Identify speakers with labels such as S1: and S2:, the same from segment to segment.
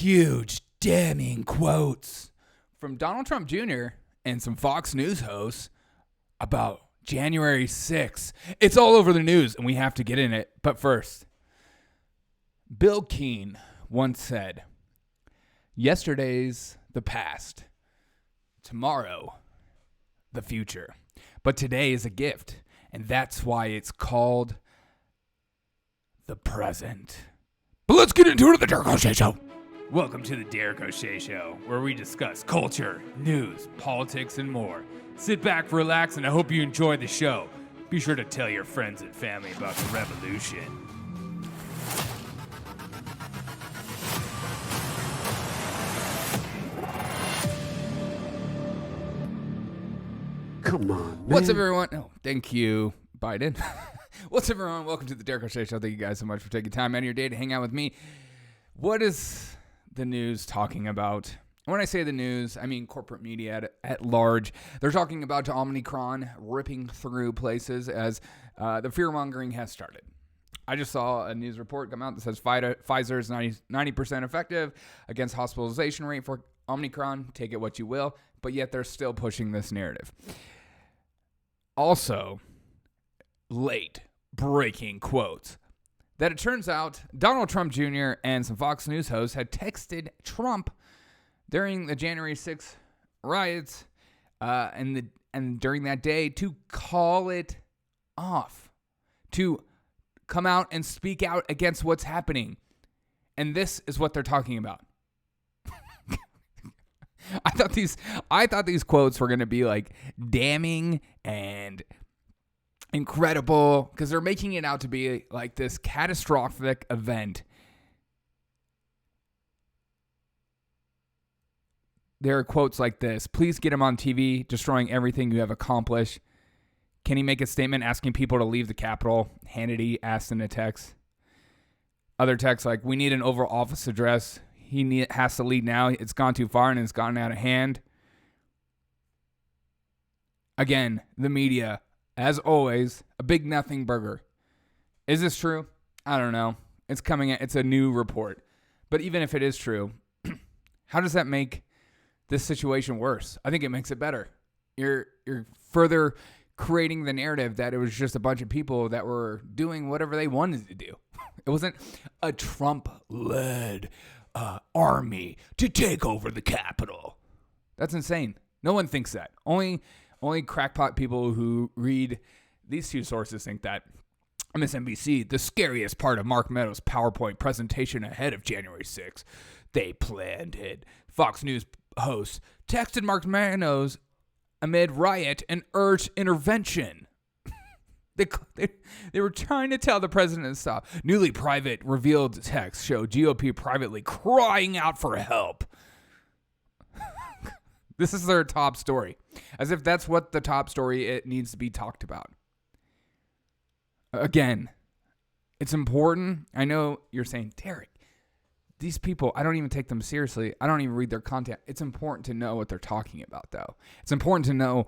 S1: huge, damning quotes from Donald Trump Jr. and some Fox News hosts about January 6th. It's all over the news, and we have to get in it. But first, Bill Keane once said, "Yesterday's the past, tomorrow the future, but today is a gift, and that's why it's called the present." But let's get into it at the Derek O'Shea Show. Welcome to the Derek O'Shea Show, where we discuss culture, news, politics, and more. Sit back, relax, and I hope you enjoy the show. Be sure to tell your friends and family about the revolution.
S2: Come on, man.
S1: What's up, everyone? Oh, thank you, Biden. What's up, everyone? Welcome to the Derek O'Shea Show. Thank you guys so much for taking time out of your day to hang out with me. What is the news talking about? When I say the news, I mean corporate media at large. They're talking about Omicron ripping through places as the fear-mongering has started. I just saw a news report come out that says Pfizer is 90% effective against hospitalization rate for Omicron. Take it what you will, but yet they're still pushing this narrative. Also, late breaking quotes that it turns out Donald Trump Jr. and some Fox News hosts had texted Trump during the January 6th riots and during that day to call it off, to come out and speak out against what's happening. And this is what they're talking about. I thought these quotes were going to be like damning and incredible because they're making it out to be like this catastrophic event. There are quotes like this: "Please get him on TV, destroying everything you have accomplished. Can he make a statement asking people to leave the Capitol?" Hannity asked in a text. Other texts like, "We need an Oval Office address. He has to lead now. It's gone too far and it's gotten out of hand." Again, the media, as always, a big nothing burger. Is this true? I don't know. It's a new report. But even if it is true, how does that make this situation worse? I think it makes it better. You're further creating the narrative that it was just a bunch of people that were doing whatever they wanted to do. It wasn't a Trump-led army to take over the Capitol. That's insane. No one thinks that. Only crackpot people who read these two sources think that. MSNBC, the scariest part of Mark Meadows' PowerPoint presentation ahead of January 6th. They planned it. Fox News host texted Mark Meadows amid riot and urged intervention. They were trying to tell the president to stop. Newly private revealed text show GOP privately crying out for help. This is their top story. As if that's what the top story it needs to be talked about. Again, it's important. I know you're saying, Derek, these people, I don't even take them seriously. I don't even read their content. It's important to know what they're talking about, though. It's important to know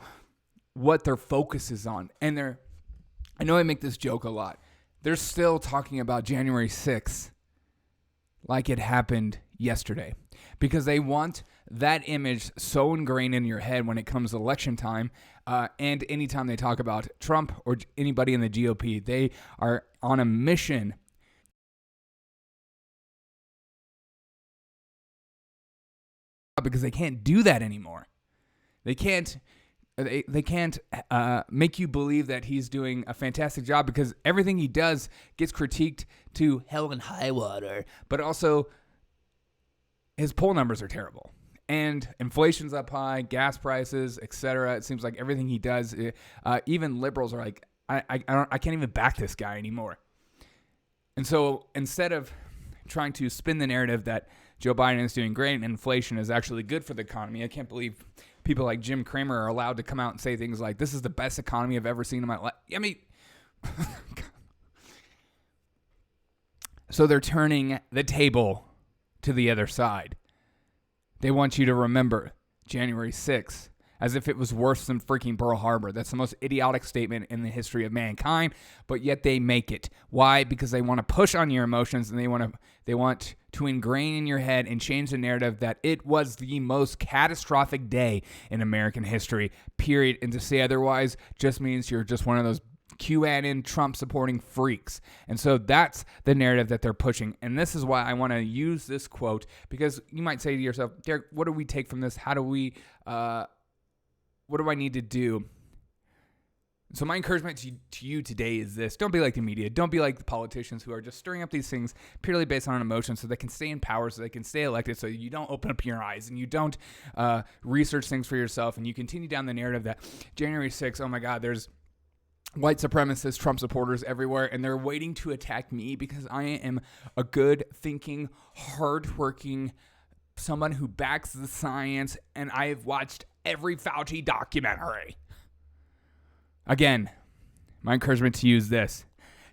S1: what their focus is on. And I know I make this joke a lot. They're still talking about January 6th like it happened yesterday because they want that image so ingrained in your head when it comes to election time. And anytime they talk about Trump or anybody in the GOP, they are on a mission because they can't do that anymore. They can't make you believe that he's doing a fantastic job because everything he does gets critiqued to hell and high water. But also, his poll numbers are terrible. And inflation's up high, gas prices, etc. It seems like everything he does, even liberals are like, I can't even back this guy anymore. And so instead of trying to spin the narrative that Joe Biden is doing great and inflation is actually good for the economy, I can't believe people like Jim Cramer are allowed to come out and say things like, "This is the best economy I've ever seen in my life." I mean, so they're turning the table to the other side. They want you to remember January 6th as if it was worse than freaking Pearl Harbor. That's the most idiotic statement in the history of mankind, but yet they make it. Why? Because they want to push on your emotions, and they want to ingrain in your head and change the narrative that it was the most catastrophic day in American history, period. And to say otherwise just means you're just one of those QAnon Trump supporting freaks. And so that's the narrative that they're pushing. And this is why I want to use this quote, because you might say to yourself, Derek, what do we take from this? How do we, what do I need to do? So my encouragement to you today is this. Don't be like the media. Don't be like the politicians who are just stirring up these things purely based on emotion so they can stay in power, so they can stay elected, so you don't open up your eyes and you don't research things for yourself, and you continue down the narrative that January 6th, oh my God, there's white supremacist Trump supporters everywhere, and they're waiting to attack me because I am a good thinking, hardworking, someone who backs the science, and I've watched every Fauci documentary. Again, my encouragement to you is this.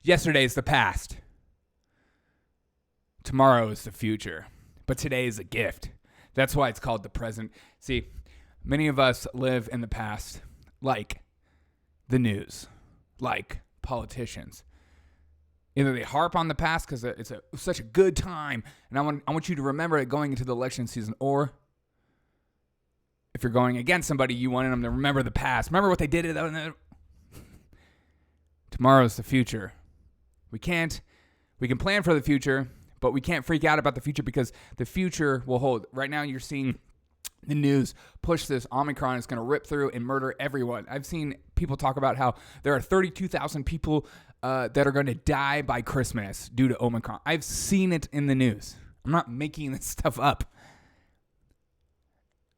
S1: Yesterday is the past. Tomorrow is the future. But today is a gift. That's why it's called the present. See, many of us live in the past, like the news, like politicians. Either they harp on the past because it's such a good time, and I want you to remember it going into the election season, or if you're going against somebody, you wanted them to remember the past. Remember what they did. Tomorrow is the future. We can plan for the future, but we can't freak out about the future because the future will hold. Right now, you're seeing the news push this Omicron is going to rip through and murder everyone. I've seen people talk about how there are 32,000 people that are going to die by Christmas due to Omicron. I've seen it in the news. I'm not making this stuff up.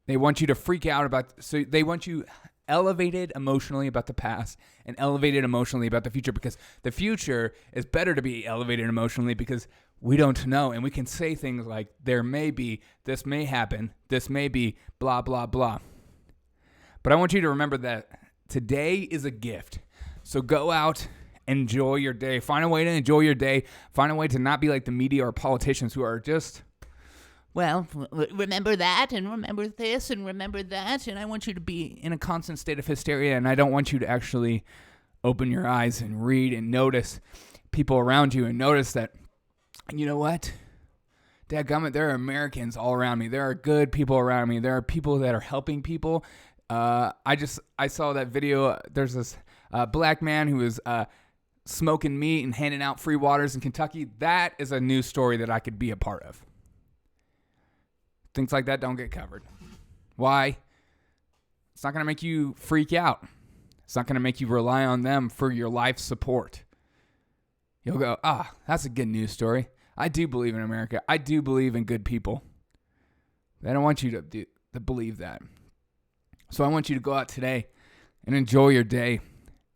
S1: They want you to freak out so they want you elevated emotionally about the past and elevated emotionally about the future, because the future is better to be elevated emotionally because we don't know, and we can say things like there may be, this may happen, this may be, blah, blah, blah. But I want you to remember that today is a gift. So go out, enjoy your day. Find a way to enjoy your day. Find a way to not be like the media or politicians who are just, well, remember that and remember this and remember that. And I want you to be in a constant state of hysteria, and I don't want you to actually open your eyes and read and notice people around you and notice that, you know what? Dadgummit, there are Americans all around me. There are good people around me. There are people that are helping people. I saw that video. There's this black man who was smoking meat and handing out free waters in Kentucky. That is a news story that I could be a part of. Things like that don't get covered. Why? It's not going to make you freak out. It's not going to make you rely on them for your life support. You'll go, that's a good news story. I do believe in America. I do believe in good people. They don't want you to believe that. So I want you to go out today and enjoy your day,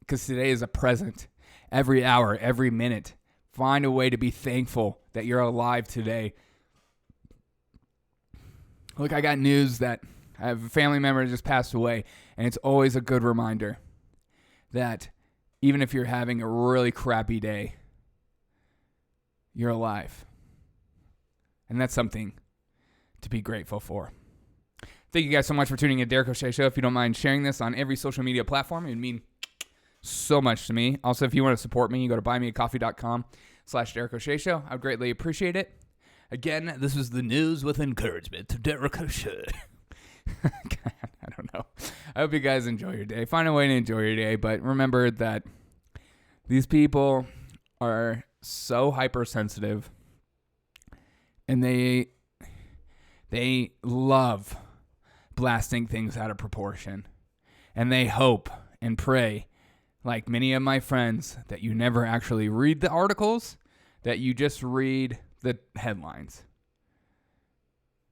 S1: because today is a present. Every hour, every minute, find a way to be thankful that you're alive today. Look, I got news that I have a family member that just passed away, and it's always a good reminder that even if you're having a really crappy day, you're alive. And that's something to be grateful for. Thank you guys so much for tuning in to Derek O'Shea Show. If you don't mind sharing this on every social media platform, it would mean so much to me. Also, if you want to support me, you go to buymeacoffee.com/Derek O'Shea Show. I would greatly appreciate it. Again, this is the news with encouragement to Derek O'Shea. I don't know. I hope you guys enjoy your day. Find a way to enjoy your day, but remember that these people are so hypersensitive, and they love blasting things out of proportion, and they hope and pray, like many of my friends, that you never actually read the articles, that you just read the headlines.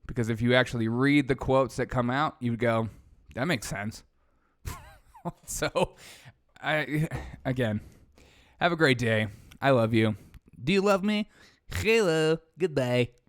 S1: Because if you actually read the quotes that come out, you would go, that makes sense. So, again, have a great day. I love you. Do you love me? Hello. Goodbye.